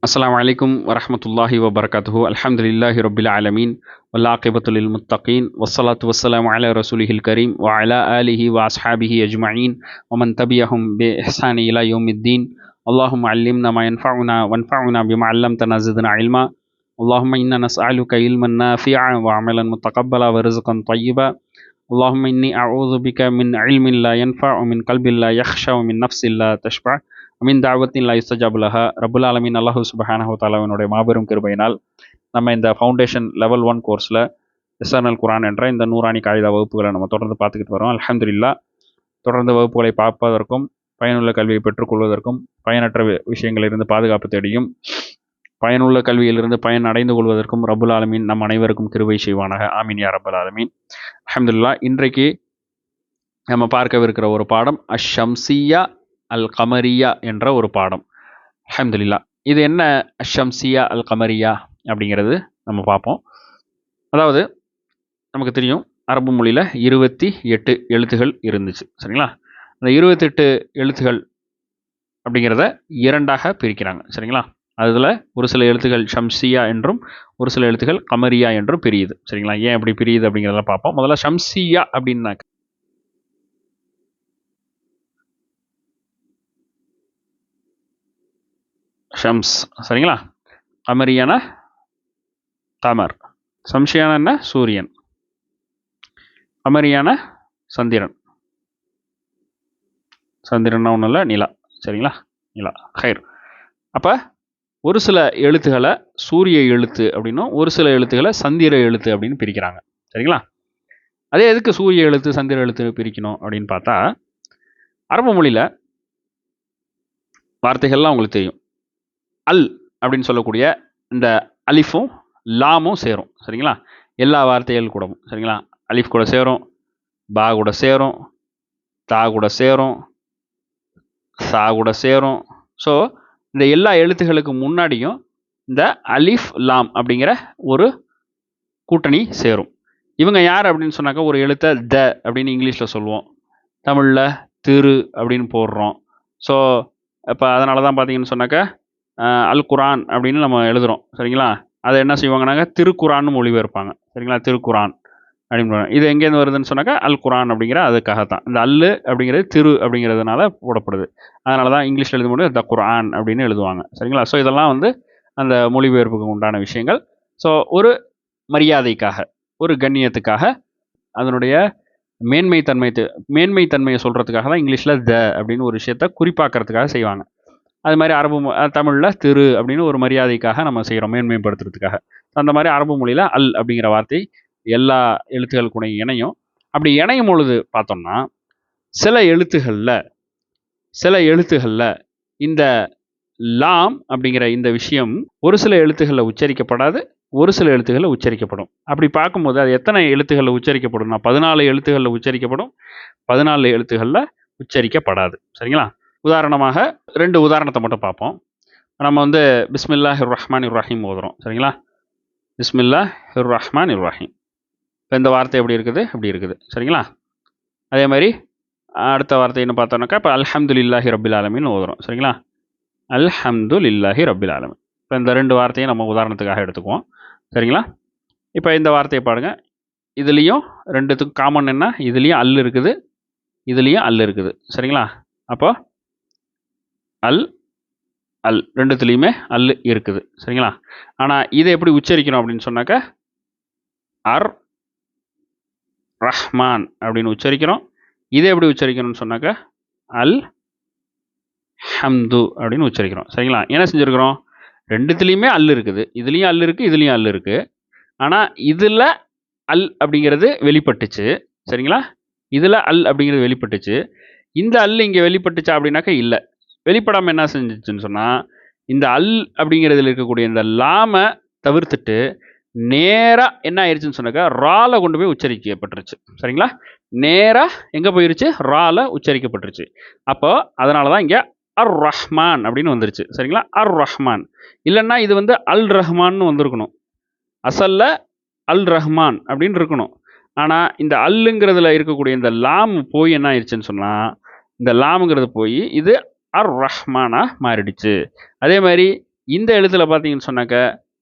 அஸ்ஸலாமு அலைக்கும் வரஹ்மத்துல்லாஹி வபரகாத்துஹு. அல்ஹம்துலில்லாஹி ரப்பில் ஆலமீன் வல்லாகிபத்து லில் முத்தகீன் வஸ்ஸலாத்து வஸ்ஸலாமு அலா ரசூலிஹில் கரீம் வ அலா ஆலிஹி வ அஸ்ஹாபிஹி அஜ்மஈன் வ மன் தபியஹும் பி இஹ்சானி இலா யௌமித்தீன். அல்லாஹும்ம அல்லிம்னா மா யன்ஃபஉனா வன்ஃபஉனா பிமா அல்லம்தனா ஸித்னா இல்மா. அல்லாஹும்ம இன்னா நஸ்அலுக இல்மன் நாஃபிஅன் வ அமலன் முத்தகப்பலா வ ரிஸ்கன் தய்யிபா. அல்லாஹும்ம இன்னி அஊது பிக மின் இல்மின் லா யன்ஃபஉ மின் கல்பின் லா யஹ்ஷா மின் நஃப்ஸின் லா தஷ்பா அமீன் தாவத்தின் லா யுஸ்தஜாபுலஹா. ரப்புல் ஆலமீன் அல்லாஹு சுப்ஹானஹு வ தஆலாவினுடைய மாபெரும் கிருபையினால் நம்ம இந்த ஃபவுண்டேஷன் லெவல் 1 கோர்ஸில் எஸ்எர்னல் குரான் என்ற இந்த நூறானி காயிதா வகுப்புகளை நம்ம தொடர்ந்து பார்த்துக்கிட்டு வரோம். அல்ஹம்துலில்லாஹ். தொடர்ந்து வகுப்புகளை பார்ப்பதற்கும் பயனுள்ள கல்வியை பெற்றுக்கொள்வதற்கும் பயனற்ற விஷயங்களிலிருந்து பாதுகாப்பு தேடியும் பயனுள்ள கல்வியிலிருந்து பயன் அடைந்து கொள்வதற்கும் ரப்புல் ஆலமீன் நம் அனைவருக்கும் கிருபை செய்வானாக. ஆமீன் யா ரப்பல் ஆலமீன். அல்ஹம்துலில்லாஹ். இன்றைக்கு நம்ம பார்க்கவிருக்கிற ஒரு பாடம் அஷம்சியா அல் கமரியா என்ற ஒரு பாடம். அல்ஹம்துலில்லாஹ். இது என்ன அஷம்சியா அல் கமரியா அப்படிங்கிறது நம்ம பார்ப்போம். அதாவது நமக்கு தெரியும் அரபு மொழியில் 28 எழுத்துகள் இருந்துச்சு, சரிங்களா? அந்த 28 எழுத்துகள் அப்படிங்கிறத இரண்டாக பிரிக்கிறாங்க, சரிங்களா? அதில் ஒரு சில எழுத்துகள் ஷம்சியா என்றும் ஒரு சில எழுத்துகள் கமரியா என்றும் பிரியுது, சரிங்களா? ஏன் அப்படி பிரியுது அப்படிங்கிறத பார்ப்போம். முதல்ல ஷம்சியா அப்படின்னாக்க ஷம்ஸ், சரிங்களா? கமரியான கமர், சம்ஷியான என்ன சூரியன், கமரியான சந்திரன். சந்திரன்னா ஒன்றும் இல்லை, நிலா, சரிங்களா? நிலா ஹைர். அப்போ ஒரு சில எழுத்துக்களை சூரிய எழுத்து அப்படின்னும் ஒரு சில எழுத்துக்களை சந்திர எழுத்து அப்படின்னு பிரிக்கிறாங்க, சரிங்களா? அதே எதுக்கு சூரிய எழுத்து சந்திர எழுத்து பிரிக்கணும் அப்படின்னு பார்த்தா, அரபு மொழியில் வார்த்தைகள்லாம் உங்களுக்கு தெரியும். அல் அப்படின்னு சொல்லக்கூடிய இந்த அலிஃபும் லாமும் சேரும், சரிங்களா? எல்லா வார்த்தைகள் கூடவும், சரிங்களா? அலிஃப் கூட சேரும், பா கூட சேரும், தா கூட சேரும், சா கூட சேரும். ஸோ இந்த எல்லா எழுத்துகளுக்கு முன்னாடியும் இந்த அலிஃப் லாம் அப்படிங்கிற ஒரு கூட்டணி சேரும். இவங்க யார் அப்படின்னு சொன்னாக்கா, ஒரு எழுத்தை த அப்படின்னு இங்கிலீஷில் சொல்லுவோம், தமிழில் திரு அப்படின்னு போடுறோம். ஸோ இப்போ அதனால தான் பார்த்தீங்கன்னு சொன்னாக்கா அல் குரான் அப்படின்னு நம்ம எழுதுகிறோம், சரிங்களா? அதை என்ன செய்வாங்கன்னாக்கா திருக்குரான்னு மொழிபெயர்ப்பாங்க, சரிங்களா? திருக்குரான் அப்படின்னு. இது எங்கேருந்து வருதுன்னு சொன்னாக்கா அல் குரான் அப்படிங்கிற அதுக்காகத்தான். இந்த அல்லு அப்படிங்கிறது திரு அப்படிங்கிறதுனால போடப்படுது. அதனால தான் இங்கிலீஷில் எழுதும்போது த குரான் அப்படின்னு எழுதுவாங்க, சரிங்களா? ஸோ இதெல்லாம் அந்த மொழிபெயர்ப்புக்கு உண்டான விஷயங்கள். ஸோ ஒரு மரியாதைக்காக, ஒரு கண்ணியத்துக்காக, அதனுடைய மேன்மைத்தன்மையை சொல்கிறதுக்காக தான் இங்கிலீஷில் த அப்படின்னு ஒரு விஷயத்தை குறிப்பாக்கிறதுக்காக செய்வாங்க. அது மாதிரி தமிழில் திரு அப்படின்னு ஒரு மரியாதைக்காக நம்ம செய்கிறோம், மேன்மைப்படுத்துறதுக்காக. அந்த மாதிரி அரபு மொழியில் அல் அப்படிங்கிற வார்த்தை எல்லா எழுத்துக்கள் கூட இணையும். அப்படி இணையும் பொழுது பார்த்தோம்னா சில எழுத்துகளில் இந்த லாம் அப்படிங்கிற இந்த விஷயம் ஒரு சில எழுத்துக்களில் உச்சரிக்கப்படாது, ஒரு சில எழுத்துக்களில் உச்சரிக்கப்படும். அப்படி பார்க்கும்போது அது எத்தனை எழுத்துக்களில் உச்சரிக்கப்படும்னா 14 எழுத்துக்களில் உச்சரிக்கப்படும், 14 எழுத்துக்களில் உச்சரிக்கப்படாது, சரிங்களா? உதாரணமாக 2 உதாரணத்தை மட்டும் பார்ப்போம். நம்ம பிஸ்மில்லாஹிர் ரஹ்மானிர் ரஹீம் ஓதுறோம், சரிங்களா? பிஸ்மில்லாஹிர் ரஹ்மானிர் ரஹீம். இப்போ இந்த வார்த்தை எப்படி இருக்குது, அப்படி இருக்குது, சரிங்களா? அதே மாதிரி அடுத்த வார்த்தைன்னு பார்த்தோம்னாக்கா இப்போ அல்ஹம்துலில்லாஹி ரப்பில் ஆலமீன் ஓதுறோம், சரிங்களா? அல்ஹம்துலில்லாஹி ரப்பில் ஆலமீன். இப்போ இந்த 2 வார்த்தையை நம்ம உதாரணத்துக்காக எடுத்துக்குவோம், சரிங்களா? இப்போ இந்த வார்த்தையை பாருங்க. இதுலேயும் ரெண்டுத்துக்கும் காமன் என்ன, இதுலேயும் அல் இருக்குது, இதுலேயும் அல் இருக்குது, சரிங்களா? அப்போ அல் அல் ரெண்டுத்துலேயுமே அல் இருக்குது, சரிங்களா? ஆனால் இதை எப்படி உச்சரிக்கணும் அப்படின்னு சொன்னாக்கா அர் ரஹ்மான் அப்படின்னு உச்சரிக்கிறோம். இதை எப்படி உச்சரிக்கணும்னு சொன்னாக்கா அல் ஹம்து அப்படின்னு உச்சரிக்கிறோம், சரிங்களா? என்ன செஞ்சுருக்கிறோம், ரெண்டுத்துலேயுமே அல் இருக்குது, இதுலேயும் அல் இருக்குது, இதுலேயும் அல் இருக்குது. ஆனால் இதில் அல் அப்படிங்கிறது வெளிப்பட்டுச்சு, சரிங்களா? இதில் அல் அப்படிங்கிறது வெளிப்பட்டுச்சு. இந்த அல் இங்கே வெளிப்பட்டுச்சா அப்படின்னாக்கா இல்லை, வெளிப்படாமல் என்ன செஞ்சிச்சுன்னு சொன்னால் இந்த அல் அப்படிங்கிறதுல இருக்கக்கூடிய இந்த லாமை தவிர்த்துட்டு நேராக என்ன ஆயிடுச்சுன்னு சொன்னாக்கா ரால கொண்டு போய் உச்சரிக்கப்பட்டுருச்சு, சரிங்களா? நேராக எங்கே போயிருச்சு, ரால உச்சரிக்கப்பட்டுருச்சு. அப்போ அதனால தான் இங்கே அர் ரஹ்மான் அப்படின்னு வந்துருச்சு, சரிங்களா? அர் ரஹ்மான் இல்லைன்னா இது அல் ரஹ்மான்னு வந்திருக்கணும். அசல்ல அல் ரஹ்மான் அப்படின்னு இருக்கணும். ஆனால் இந்த அல்லுங்கிறதுல இருக்கக்கூடிய இந்த லாம் போய் என்ன ஆயிடுச்சுன்னு சொன்னால் இந்த லாமுங்கிறது போய் இது அர் ரஹ்மானா மாறிடுச்சு. அதே மாதிரி இந்த எழுத்தில் பார்த்தீங்கன்னு சொன்னாக்க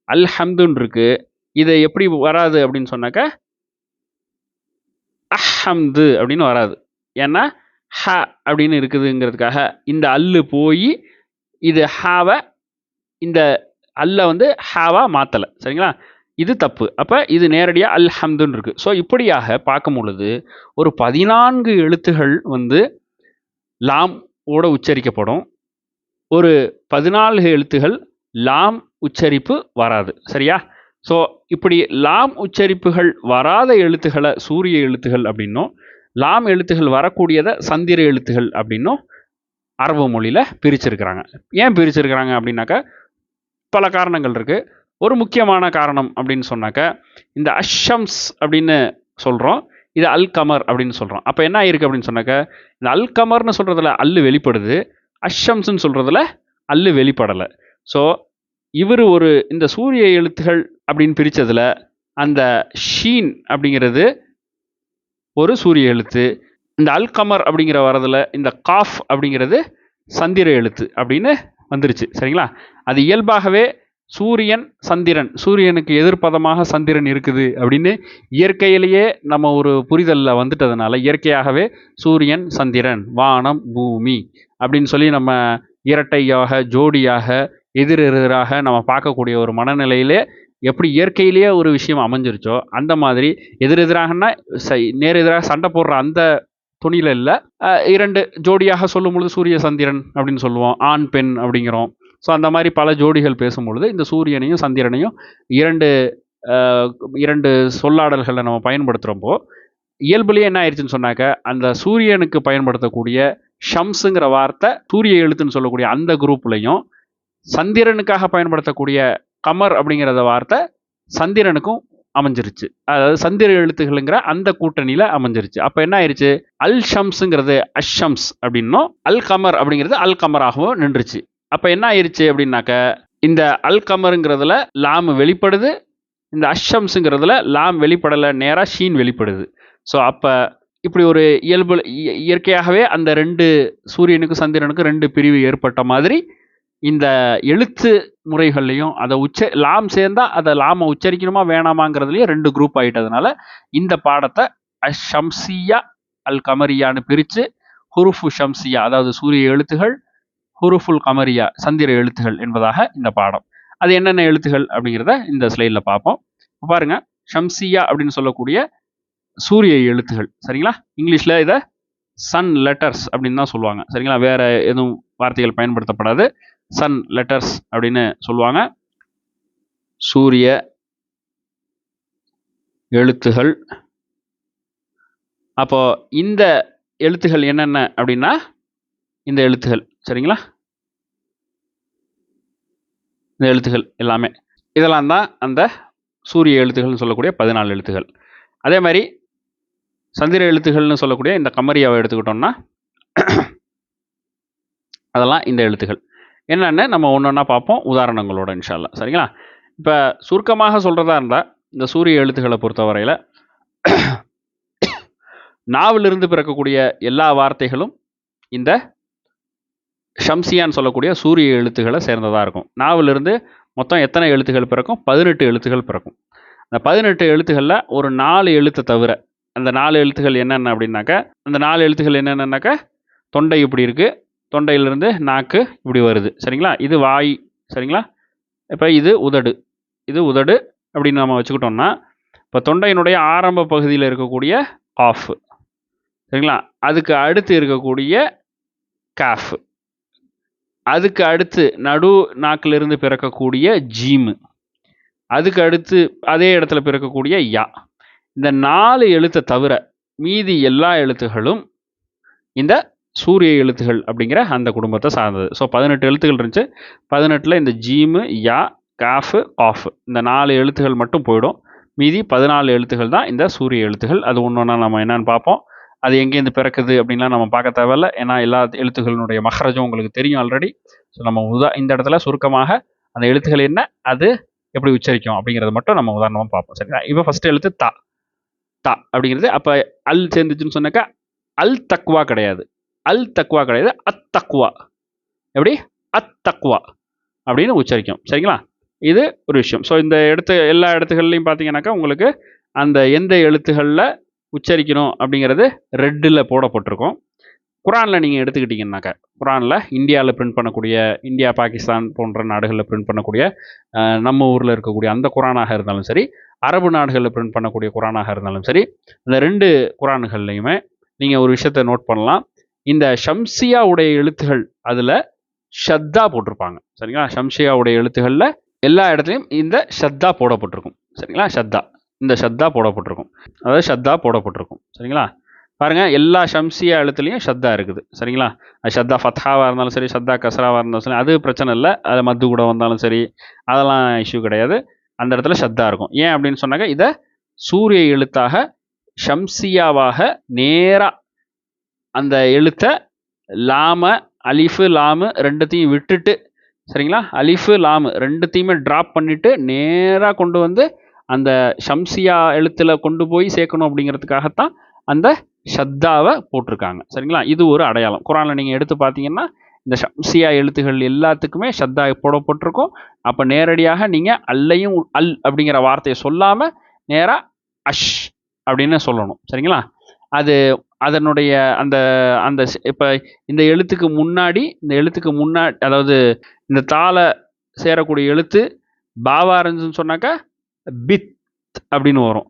அல்ஹம்துன்னு இருக்கு. இதை எப்படி வராது அப்படின்னு சொன்னாக்க அஹம்து அப்படின்னு வராது. ஏன்னா ஹ அப்படின்னு இருக்குதுங்கிறதுக்காக இந்த அல்லு போய் இது ஹாவை இந்த அல்ல வந்து ஹாவா மாற்றலை. சரிங்களா? இது தப்பு. அப்போ இது நேரடியாக அல்ஹம்துன்னு இருக்குது. ஸோ இப்படியாக பார்க்கும் பொழுது ஒரு 14 எழுத்துகள் வந்து லாம் ஓட உச்சரிக்கப்படும். ஒரு 14 எழுத்துகள் லாம் உச்சரிப்பு வராது. சரியா? ஸோ இப்படி லாம் உச்சரிப்புகள் வராத எழுத்துக்களை சூரிய எழுத்துகள் அப்படின்னும், லாம் எழுத்துகள் வரக்கூடியதை சந்திர எழுத்துகள் அப்படின்னும் அரபு மொழியில் பிரிச்சிருக்கிறாங்க. ஏன் பிரிச்சிருக்கிறாங்க அப்படின்னாக்கா பல காரணங்கள் இருக்குது. ஒரு முக்கியமான காரணம் அப்படின்னு சொன்னாக்க இந்த அஷம்ஸ் அப்படின்னு சொல்கிறோம், இது அல் கமர் அப்படின்னு சொல்கிறோம். அப்போ என்ன ஆயிருக்கு அப்படின்னு சொன்னாக்க இந்த அல் கமர்னு சொல்கிறதுல அல்லு வெளிப்படுது, அஷம்ஸ்ன்னு சொல்கிறதுல அல்லு வெளிப்படலை. ஸோ இவர் ஒரு இந்த சூரிய எழுத்துகள் அப்படின்னு பிரித்ததில் அந்த ஷீன் அப்படிங்கிறது ஒரு சூரிய எழுத்து, இந்த அல் கமர் அப்படிங்கிற வரதில் இந்த காஃப் அப்படிங்கிறது சந்திர எழுத்து அப்படின்னு வந்துருச்சு. சரிங்களா? அது இயல்பாகவே சூரியன் சந்திரன், சூரியனுக்கு எதிர்ப்பதமாக சந்திரன் இருக்குது அப்படின்னு இயற்கையிலேயே நம்ம ஒரு புரிதலில் வந்துட்டதுனால இயற்கையாகவே சூரியன் சந்திரன் வானம் பூமி அப்படின்னு சொல்லி நம்ம இரட்டையாக ஜோடியாக எதிரெதிராக நம்ம பார்க்கக்கூடிய ஒரு மனநிலையிலே எப்படி இயற்கையிலேயே ஒரு விஷயம் அமைஞ்சிருச்சோ அந்த மாதிரி எதிரெதிராகனா நேரெதிராக சண்டை போடுற அந்த துணியில் இல்லை, இரண்டு ஜோடியாக சொல்லும் பொழுது சூரிய சந்திரன் அப்படின்னு சொல்லுவோம், ஆண் பெண் அப்படிங்கிறோம். ஸோ அந்த மாதிரி பல ஜோடிகள் பேசும்பொழுது இந்த சூரியனையும் சந்திரனையும் இரண்டு சொல்லாடல்களை நம்ம பயன்படுத்துகிறப்போ இயல்புலேயே என்ன ஆயிடுச்சுன்னு சொன்னாக்க அந்த சூரியனுக்கு பயன்படுத்தக்கூடிய ஷம்ஸுங்கிற வார்த்தை சூரிய எழுத்துன்னு சொல்லக்கூடிய அந்த குரூப்லையும், சந்திரனுக்காக பயன்படுத்தக்கூடிய கமர் அப்படிங்கிறத வார்த்தை சந்திரனுக்கும் அமைஞ்சிருச்சு. அதாவது சந்திர எழுத்துகளுங்கிற அந்த கூட்டணியில் அமைஞ்சிருச்சு. அப்போ என்ன ஆயிடுச்சு, அல் ஷம்ஸுங்கிறது அஷம்ஸ் அப்படின்னும் அல் கமர் அப்படிங்கிறது அல் கமராகவும் நின்றுச்சு. அப்போ என்ன ஆயிடுச்சு அப்படின்னாக்க இந்த அல் கமருங்கிறதுல லாம் வெளிப்படுது, இந்த அஷம்ஸுங்கிறதுல லாம் வெளிப்படலை, நேராக ஷீன் வெளிப்படுது. ஸோ அப்போ இப்படி ஒரு இயற்கையாகவே அந்த ரெண்டு சூரியனுக்கும் சந்திரனுக்கும் ரெண்டு பிரிவு ஏற்பட்ட மாதிரி இந்த எழுத்து முறைகள்லையும் அதை லாம் சேர்ந்தா அதை லாமை உச்சரிக்கணுமா வேணாமாங்கிறதுலையும் ரெண்டு குரூப் ஆகிட்டதுனால இந்த பாடத்தை அஷம்சியா அல் கமரியான்னு பிரித்து ஹுருஃபு ஷம்சியா அதாவது சூரிய எழுத்துகள், ஹுருஃபுல் கமரியா சந்திர எழுத்துகள் என்பதாக இந்த பாடம். அது என்னென்ன எழுத்துகள் அப்படிங்கிறத இந்த ஸ்லைடில் பார்ப்போம். பாருங்க, ஷம்சியா அப்படின்னு சொல்லக்கூடிய சூரிய எழுத்துகள். சரிங்களா? இங்கிலீஷில் இதை சன் லெட்டர்ஸ் அப்படின்னு தான் சொல்லுவாங்க. சரிங்களா? வேற எதுவும் வார்த்தைகள் பயன்படுத்தப்படாது, சன் லெட்டர்ஸ் அப்படின்னு சொல்லுவாங்க. சூரிய எழுத்துகள். அப்போ இந்த எழுத்துகள் என்னென்ன அப்படின்னா இந்த எழுத்துகள். சரிங்களா? இந்த எழுத்துகள் எல்லாமே இதெல்லாம் தான் அந்த சூரிய எழுத்துகள்னு சொல்லக்கூடிய 14 எழுத்துகள். அதே மாதிரி சந்திர எழுத்துகள்னு சொல்லக்கூடிய இந்த கமரியாவை எடுத்துக்கிட்டோம்னா அதெல்லாம் இந்த எழுத்துகள் என்னென்னு நம்ம ஒன்று ஒன்றா பார்ப்போம் உதாரணங்களோட இன்ஷா அல்லாஹ். சரிங்களா? இப்போ சுருக்கமாக சொல்கிறதா இருந்தால் இந்த சூரிய எழுத்துக்களை பொறுத்தவரையில் நாவிலிருந்து பிறக்கக்கூடிய எல்லா வார்த்தைகளும் இந்த ஷம்சியான்னு சொல்லக்கூடிய சூரிய எழுத்துக்களை சேர்ந்ததாக இருக்கும். நாவிலிருந்து மொத்தம் எத்தனை எழுத்துக்கள் பிறக்கும்? 18 எழுத்துக்கள் பிறக்கும். அந்த 18 எழுத்துக்களில் ஒரு 4 எழுத்தை தவிர அந்த 4 எழுத்துக்கள் என்னென்ன அப்படின்னாக்கா அந்த 4 எழுத்துக்கள் என்னென்னாக்கா தொண்டை இப்படி இருக்குது, தொண்டையிலிருந்து நாக்கு இப்படி வருது. சரிங்களா? இது வாய். சரிங்களா? இப்போ இது உதடு, இது உதடு அப்படின்னு நம்ம வச்சுக்கிட்டோம்னா இப்போ தொண்டையினுடைய ஆரம்ப பகுதியில் இருக்கக்கூடிய காஃப். சரிங்களா? அதுக்கு அடுத்து இருக்கக்கூடிய காஃப், அதுக்கு அடுத்து நடு நாக்கிலிருந்து பிறக்கக்கூடிய ஜீமு, அதுக்கு அடுத்து அதே இடத்துல பிறக்கக்கூடிய யா. இந்த 4 எழுத்தை தவிர மீதி எல்லா எழுத்துகளும் இந்த சூரிய எழுத்துகள் அப்படிங்கிற அந்த குடும்பத்தை சார்ந்தது. ஸோ 18 எழுத்துக்கள் இருந்துச்சு. 18ல் இந்த ஜீமு, யா, காஃபு, காஃப் இந்த 4 எழுத்துகள் மட்டும் போயிடும். மீதி 14 எழுத்துகள் தான் இந்த சூரிய எழுத்துகள். அது ஒன்று ஒன்றா நம்ம என்னன்னு பார்ப்போம். அது எங்கேருந்து பிறக்குது அப்படின்லாம் நம்ம பார்க்க தேவையில்லை, ஏன்னா எல்லா எழுத்துக்களினுடைய மஹ்ரஜும் உங்களுக்கு தெரியும் ஆல்ரெடி. ஸோ நம்ம இந்த இடத்துல சுருக்கமாக அந்த எழுத்துக்கள் என்ன, அது எப்படி உச்சரிக்கும் அப்படிங்கிறத மட்டும் நம்ம உதாரணமாக பார்ப்போம். சரிங்களா? இப்போ ஃபஸ்ட்டு எழுத்து தா. தா அப்படிங்கிறது அப்போ அல் சேர்ந்துச்சுன்னு சொன்னாக்கா அல் தக்வா கிடையாது, அல் தக்வா கிடையாது, அத் தக்வா. எப்படி? அத் தக்வா. அப்படின்னு உச்சரிக்கும். சரிங்களா? இது ஒரு விஷயம். ஸோ இந்த எல்லா இடத்துகள்லையும் பார்த்தீங்கன்னாக்கா உங்களுக்கு அந்த எந்த எழுத்துகளில் உச்சரிக்கணும் அப்படிங்கிறது ரெட்டில் போடப்பட்டிருக்கும். குரானில் நீங்கள் எடுத்துக்கிட்டிங்கன்னாக்கா, குரானில் இந்தியாவில் பிரிண்ட் பண்ணக்கூடிய, இந்தியா பாகிஸ்தான் போன்ற நாடுகளில் பிரிண்ட் பண்ணக்கூடிய, நம்ம ஊரில் இருக்கக்கூடிய அந்த குரானாக இருந்தாலும் சரி, அரபு நாடுகளில் பிரிண்ட் பண்ணக்கூடிய குரானாக இருந்தாலும் சரி, இந்த 2 குரான்கள்லையுமே நீங்கள் ஒரு விஷயத்தை நோட் பண்ணலாம். இந்த ஷம்சியாவுடைய எழுத்துகள் அதில் ஷத்தா போட்டிருப்பாங்க. சரிங்களா? ஷம்சியாவுடைய எழுத்துகளில் எல்லா இடத்துலையும் இந்த ஷத்தா போடப்பட்டிருக்கும். சரிங்களா? ஷத்தா, இந்த ஷத்தா போடப்பட்டிருக்கும். அதாவது ஷத்தா போடப்பட்டிருக்கும். சரிங்களா? பாருங்கள், எல்லா ஷம்சியா எழுத்துலையும் ஷத்தா இருக்குது. சரிங்களா? அது ஷத்தா ஃபத்ஹாவாக இருந்தாலும் சரி, ஷத்தா கஸ்ராவாக இருந்தாலும் சரி, அது பிரச்சனை இல்லை. அது மத்து கூட வந்தாலும் சரி, அதெல்லாம் இஷ்யூ கிடையாது. அந்த இடத்துல ஷத்தா இருக்கும். ஏன் அப்படின்னு சொன்னாக்க, இதை சூரிய எழுத்தாக ஷம்சியாவாக நேராக அந்த எழுத்தை லாம, அலிஃபு லாமு ரெண்டுத்தையும் விட்டுட்டு, சரிங்களா, அலிஃபு லாமு ரெண்டுத்தையுமே ட்ராப் பண்ணிவிட்டு நேராக கொண்டு வந்து அந்த ஷம்சியா எழுத்தில் கொண்டு போய் சேர்க்கணும் அப்படிங்கிறதுக்காகத்தான் அந்த ஷத்தாவை போட்டிருக்காங்க. சரிங்களா? இது ஒரு அடையாளம். குரானில் நீங்கள் எடுத்து பார்த்தீங்கன்னா இந்த ஷம்சியா எழுத்துகள் எல்லாத்துக்குமே ஷத்தா போடப்பட்டிருக்கும். அப்போ நேரடியாக நீங்கள் அல்லையும் அல் அப்படிங்கிற வார்த்தையை சொல்லாமல் நேராக அஷ் அப்படின்னு சொல்லணும். சரிங்களா? அது அதனுடைய அந்த அந்த இப்போ இந்த எழுத்துக்கு முன்னாடி அதாவது இந்த தாளை சேரக்கூடிய எழுத்து பாவா இருந்துச்சுன்னு சொன்னாக்கா பித் அப்படின்னு வரும்.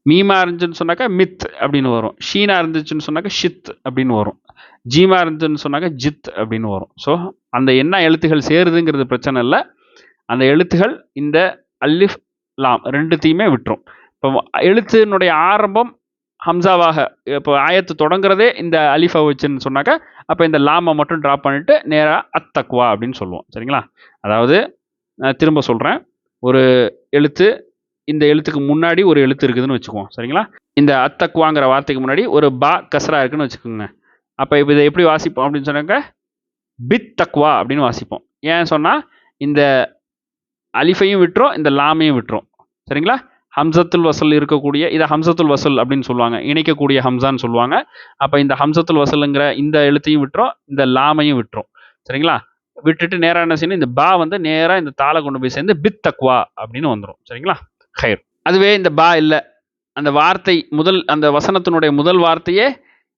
மீமா இருந்துச்சுன்னு சொன்னாக்கா மித் அப்படின்னு வரும். ஷீனா இருந்துச்சுன்னு சொன்னாக்கா ஷித் அப்படின்னு வரும். ஜீமா இருந்துச்சுன்னு சொன்னாக்கா ஜித் அப்படின்னு வரும். ஸோ அந்த என்ன எழுத்துகள் சேருதுங்கிறது பிரச்சனை இல்லை. அந்த எழுத்துகள் இந்த அல்லிஃப் லாம் ரெண்டுத்தையுமே விட்டுரும். இப்போ எழுத்தினுடைய ஆரம்பம் ஹம்சாவாக, இப்போ ஆயத்து தொடங்குறதே இந்த அலிஃபை வச்சுன்னு சொன்னாக்கா, அப்போ இந்த லாமை மட்டும் ட்ராப் பண்ணிவிட்டு நேராக அத்தக்வா அப்படின்னு சொல்லுவோம். சரிங்களா? அதாவது திரும்ப சொல்கிறேன், ஒரு எழுத்து, இந்த எழுத்துக்கு முன்னாடி ஒரு எழுத்து இருக்குதுன்னு வச்சுக்குவோம். சரிங்களா? இந்த அத்தக்வாங்கிற வார்த்தைக்கு முன்னாடி ஒரு பா கஸ்ரா இருக்குன்னு வச்சுக்கோங்க. அப்போ இப்போ இதை எப்படி வாசிப்போம் அப்படின்னு சொன்னாக்க, பித் தக்வா அப்படின்னு வாசிப்போம். ஏன் சொன்னால் இந்த அலிஃபையும் விட்டுரும், இந்த லாமையும் விட்டுரும். சரிங்களா? ஹம்சத்துல் வசல் இருக்கக்கூடிய, இதை ஹம்சத்துல் வசல் அப்படின்னு சொல்லுவாங்க, இணைக்கக்கூடிய ஹம்சான்னு சொல்லுவாங்க. அப்போ இந்த ஹம்சத்துல் வசலுங்கிற இந்த எழுத்தையும் விட்டுரும், இந்த லாமையும் விட்டுரும். சரிங்களா? விட்டுட்டு நேராக என்ன செய்யணும், இந்த பா வந்து நேராக இந்த தாளை கொண்டு போய் சேர்ந்து பித் தக்வா அப்படின்னு வந்துடும். சரிங்களா? ஹைர். அதுவே இந்த பா இல்லை, அந்த வார்த்தை அந்த வசனத்தினுடைய முதல் வார்த்தையே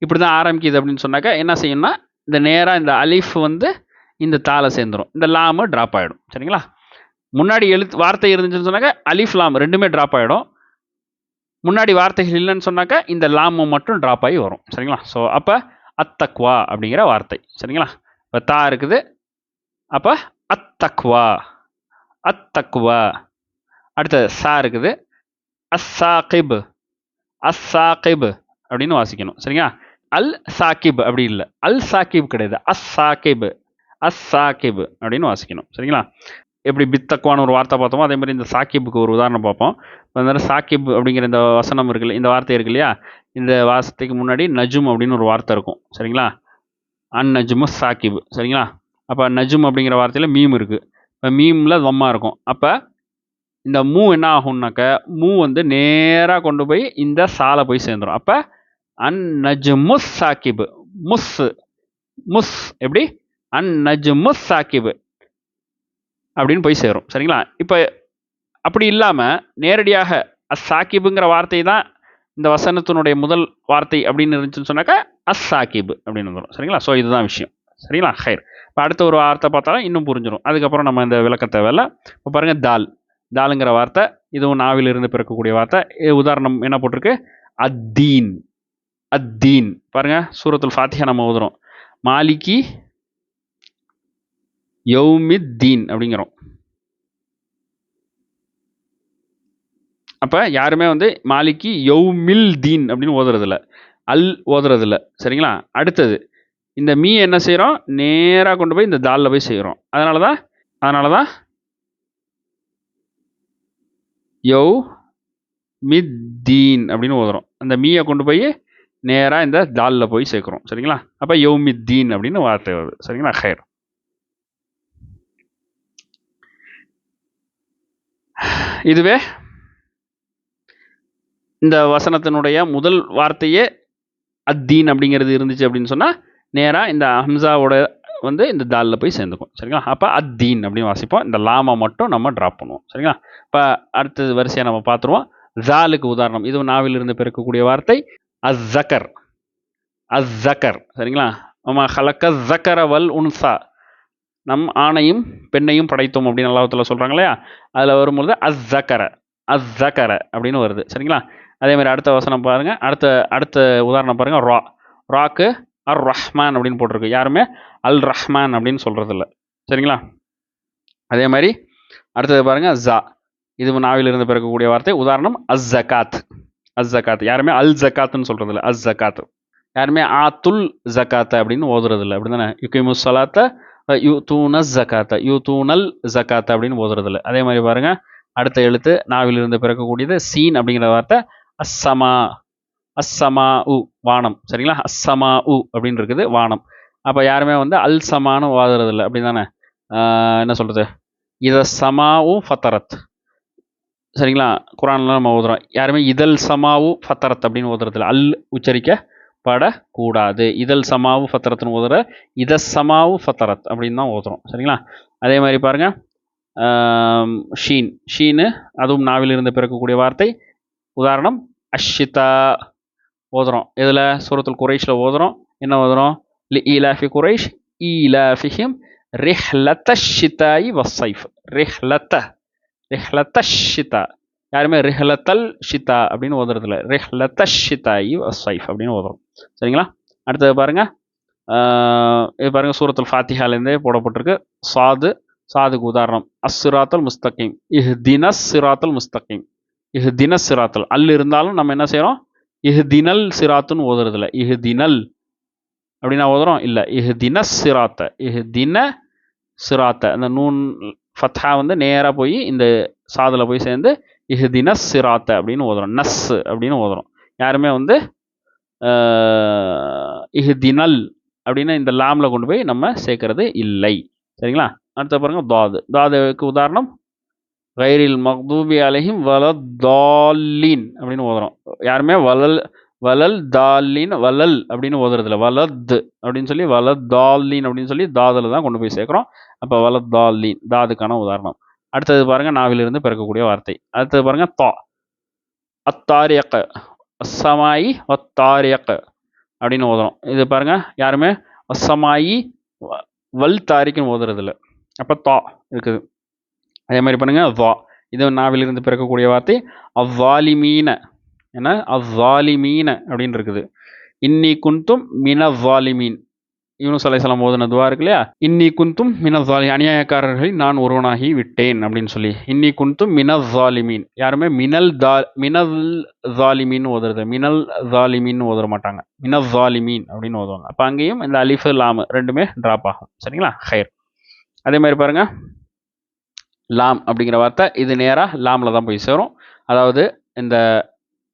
இப்படி தான் ஆரம்பிக்குது அப்படின்னு சொன்னாக்கா என்ன செய்யணும்னா, இந்த நேராக இந்த அலிஃப் வந்து இந்த தாளை சேர்ந்துடும், இந்த லாமு ட்ராப் ஆகிடும். சரிங்களா? முன்னாடி வார்த்தை இருந்துச்சுன்னு சொன்னாக்கா அலிஃப் லாம் ரெண்டுமே ட்ராப் ஆகிடும். முன்னாடி வார்த்தைகள் இல்லைன்னு சொன்னாக்கா இந்த லாமு மட்டும் ட்ராப் ஆகி வரும். சரிங்களா? ஸோ அப்போ அத்தக்வா அப்படிங்கிற வார்த்தை. சரிங்களா? இப்போ தா இருக்குது, அப்போ அத்தக்வா, அத்தக்வா. அடுத்தது சா இருக்குது, அஸ்ஸாகிப், அஸ்ஸாகிப் அப்படின்னு வாசிக்கணும். சரிங்களா? அல் சாக்கிப் அப்படி இல்லை, அல் சாக்கிப் கிடையாது, அஸ்ஸாகிப், அஸ்ஸாகிப் அப்படின்னு வாசிக்கணும். சரிங்களா? எப்படி பித்தக்குவான ஒரு வார்த்தை பார்த்தோமோ அதே மாதிரி இந்த சாக்கிப்புக்கு ஒரு உதாரணம் பார்ப்போம். அதனால சாக்கிப் அப்படிங்கிற இந்த வசனம் இருக்குல்ல, இந்த வார்த்தை இருக்கு இல்லையா, இந்த வார்த்தைக்கு முன்னாடி நஜும் அப்படின்னு ஒரு வார்த்தை இருக்கும். சரிங்களா? அன் நஜுமு சாக்கிப். சரிங்களா? அப்போ நஜும் அப்படிங்கிற வார்த்தையில் மீம் இருக்குது. இப்போ மீமில் தம்மா இருக்கும். அப்போ இந்த மூ என்ன ஆகும்னாக்க, மூ வந்து நேராக கொண்டு போய் இந்த சாலை போய் சேர்ந்துடும். அப்போ அன் நஜுமு சாக்கிப், முஸ், முஸ் எப்படி அன் நஜுமு சாக்கிப் அப்படின்னு போய் சேரும். சரிங்களா? இப்போ அப்படி இல்லாமல் நேரடியாக அஸ்ஸாக்கிபுங்கிற வார்த்தை தான் இந்த வசனத்தினுடைய முதல் வார்த்தை அப்படின்னு இருந்துச்சுன்னு சொன்னாக்கா அஸ்ஸாக்கிப் அப்படின்னு வந்துடும். சரிங்களா? ஸோ இதுதான் விஷயம். சரிங்களா? ஹைர். இப்போ அடுத்த ஒரு வார்த்தை பார்த்தாலும் இன்னும் புரிஞ்சிடும். அதுக்கப்புறம் நம்ம இந்த விளக்கத்தை வேலை. இப்போ பாருங்கள், தால், தாலுங்கிற வார்த்தை, இதுவும் நாவிலிருந்து பிறக்கக்கூடிய வார்த்தை. உதாரணம் என்ன போட்டிருக்கு, அத்தீன், அத்தீன். பாருங்கள், சூரத்துல் ஃபாத்திஹா நம்ம ஓதுறோம், மாலிகி யௌமித்தீன் அப்படிங்கிறோம். அப்போ யாருமே வந்து மாலிகி யௌமில் தீன் அப்படின்னு ஓதுறதில்ல, அல் ஓதுறதில்ல. சரிங்களா? அடுத்தது இந்த மீ என்ன செய்கிறோம், நேராக கொண்டு போய் இந்த தாலில் போய் செய்கிறோம். அதனால தான் யௌ மித்தீன் அப்படின்னு ஓதுறோம். அந்த மீயை கொண்டு போய் நேராக இந்த தாலில் போய் சேர்க்குறோம். சரிங்களா? அப்போ யௌமித்தீன் அப்படின்னு வார்த்தை வருது. சரிங்களா? ஹைர். இதுவே இந்த வசனத்தினுடைய முதல் வார்த்தையே அத்தீன் அப்படிங்கிறது இருந்துச்சு அப்படின்னு சொன்னால் நேராக இந்த ஹம்சாவோட வந்து இந்த தாலில் போய் சேர்ந்துக்கும். சரிங்களா? அப்போ அத்தீன் அப்படின்னு வாசிப்போம். இந்த லாமை மட்டும் நம்ம ட்ராப் பண்ணுவோம். சரிங்களா? இப்போ அடுத்தது வரிசையாக நம்ம பார்த்துருவோம். ஜாலுக்கு உதாரணம், இது நாவிலிருந்து பிறக்கக்கூடிய வார்த்தை அஸ்ஸக்கர். அஸ்ஸக்கர். சரிங்களா? நம்ம ஹலக்க ஜக்கர வல் உன்சா, நம் ஆணையும் பெண்ணையும் படைத்தோம் அப்படின்னு அல்லாஹ் சொல்கிறாங்க இல்லையா? அதில் வரும்பொழுது அஸ்ஸக்கர அஸ்ஸக்கர அப்படின்னு வருது. சரிங்களா? அதே மாதிரி அடுத்த வசனம் பாருங்கள். அடுத்த உதாரணம் பாருங்கள். ராக்கு அர் ரஹ்மான் அப்படின்னு போட்டிருக்கு. யாருமே அல் ரஹ்மான் அப்படின்னு சொல்கிறது இல்லை. சரிங்களா? அதே மாதிரி அடுத்தது பாருங்கள். ஜா, இது நாவிலிருந்து பிறக்கக்கூடிய வார்த்தை. உதாரணம் அஸ்ஸகாத். அஸ்ஸகாத், யாருமே அல் ஜக்காத்துன்னு சொல்கிறது இல்லை. அஸ்ஸகாத், யாருமே ஆத்துல் ஜக்காத்த அப்படின்னு ஓதுறது இல்லை. அப்படி தானே? யுகிமுஸ் சலாத்த யூதூனஸ் ஜக்காத்த, யூதூனல் ஜக்காத்த அப்படின்னு ஓதுறது இல்லை. அதே மாதிரி பாருங்கள், அடுத்த எழுத்து நாவிலிருந்து பிறக்கக்கூடியது சீன் அப்படிங்கிற வார்த்தை அஸ்ஸமா. அஸ்ஸமா உ, வானம். சரிங்களா? அஸ்ஸமா உ அப்படின்னு இருக்குது, வானம். அப்போ யாருமே வந்து அல் சமானு ஓதுறது இல்லை. அப்படி தானே? என்ன சொல்கிறது, இத சமாவு ஃபத்தரத். சரிங்களா? குரான்லாம் நம்ம ஓதுறோம். யாருமே இதழ் சமாவு ஃபத்தரத் அப்படின்னு ஓதுறது இல்லை. அல் உச்சரிக்கப்படக்கூடாது. இதழ் சமாவு ஃபத்தரத்னு ஓதுற இத சமாவு ஃபத்தரத் அப்படின்னு தான் ஓதுறோம். சரிங்களா? அதே மாதிரி பாருங்கள், ஷீனு, அதுவும் நாவிலிருந்து பிறக்கக்கூடிய வார்த்தை. உதாரணம் அஷ்ஷிதா ஓதுறோம். இதில் சூரத்துல் குரைஷில் ஓதுறோம். என்ன ஓதுறோம்? லி ஈலாஃபி குரைஷ் ஈலாஃபிஹிம் ரிஹ்லத்த ஷிதாயி வஸ்ஸைஃப். ரிஹ்லத்த ஷிதா, யாருமே ரிஹ்லத்தல் ஷிதா அப்படின்னு ஓதுறது இல்லை. ரிஹ்லத்த ஷிதாயி வஸ்ஸைஃப் அப்படின்னு ஓதுறோம். சரிங்களா? அடுத்தது பாருங்கள், இது பாருங்கள், சூரத்துல் ஃபாத்திஹாலேருந்தே போடப்பட்டிருக்கு. சாதுக்கு உதாரணம் அஸ்ஸிராத்தல் முஸ்தகீம். இஹ்தினஸ் சிராத்தல் முஸ்தகீம். இஹ்தினஸ் சிராத்தல், அல் இருந்தாலும் நம்ம என்ன செய்கிறோம்? இஹ்தினல் சிராத்துன்னு ஓதுறது இல்லை. இஹ்தினல் அப்படின்னா ஓதுறோம் இல்லை. இஹ்தினஸ் சிராத்த, இஹ்தின சிராத்த, அந்த நூன் ஃபத்ஹா வந்து நேராக போய் இந்த சாதில் போய் சேர்ந்து இஹ்தினஸ் சிராத்த அப்படின்னு ஓதுறோம். நஸ் அப்படின்னு ஓதுறோம். யாருமே வந்து இஹ்தினல் அப்படின்னு இந்த லாமில் கொண்டு போய் நம்ம சேர்க்கறது இல்லை. சரிங்களா? அடுத்த பாருங்க, தாதுக்கு உதாரணம் கைரில் மக்தூபி அலைஹிம் வலத்தால்லீன் அப்படின்னு ஓதுறோம். யாருமே வலல் தால்லீன் வலல் அப்படின்னு ஓதுறதில்ல. வலத் அப்படின்னு சொல்லி வலத்தால்லீன் அப்படின்னு சொல்லி தாதில் தான் கொண்டு போய் சேர்க்குறோம். அப்போ வலத்தால்லீன் தாதுக்கான உதாரணம். அடுத்தது பாருங்கள், நாவிலிருந்து பிறக்கக்கூடிய வார்த்தை. அடுத்தது பாருங்கள், அத்தாரியக்க அஸ்ஸமாயி வத்தாரியக்க அப்படின்னு ஓதுறோம். இது பாருங்கள், யாருமே அஸ்ஸமாயி வல் தாரிக்குன்னு ஓதுறதில்ல. அப்போ இருக்குது. அதே மாதிரி பண்ணுங்கள், இது நாவிலிருந்து பிறக்கக்கூடிய வார்த்தை அவ்வாலிமீன. ஏன்னா அவ்வாலிமீன அப்படின்னு இருக்குது. இன்னி குந்தும் மின வாலிமீன். யூனுஸ் அலைஹிஸ்ஸலாம் ஓதுன துவா இருக்கு இல்லையா? இன்னி குந்தும் மின அநியாயக்காரர்களில் நான் ஒருவனாகி விட்டேன் அப்படின்னு சொல்லி. இன்னி குந்தும் மின வாலிமீன், யாருமே மினல் ஜாலிமீன் ஓதுறது, மினல் ஜாலிமீன் ஓதுற மாட்டாங்க. மின வாலிமீன் அப்படின்னு ஓதுவாங்க. அப்போ அங்கேயும் இந்த அலிஃப் லாம் ரெண்டுமே ட்ராப் ஆகும். சரிங்களா? ஹைர். அதே மாதிரி பாருங்கள், லாம் அப்படிங்கிற வார்த்தை இது நேராக லாமில் தான் போய் சேரும். அதாவது இந்த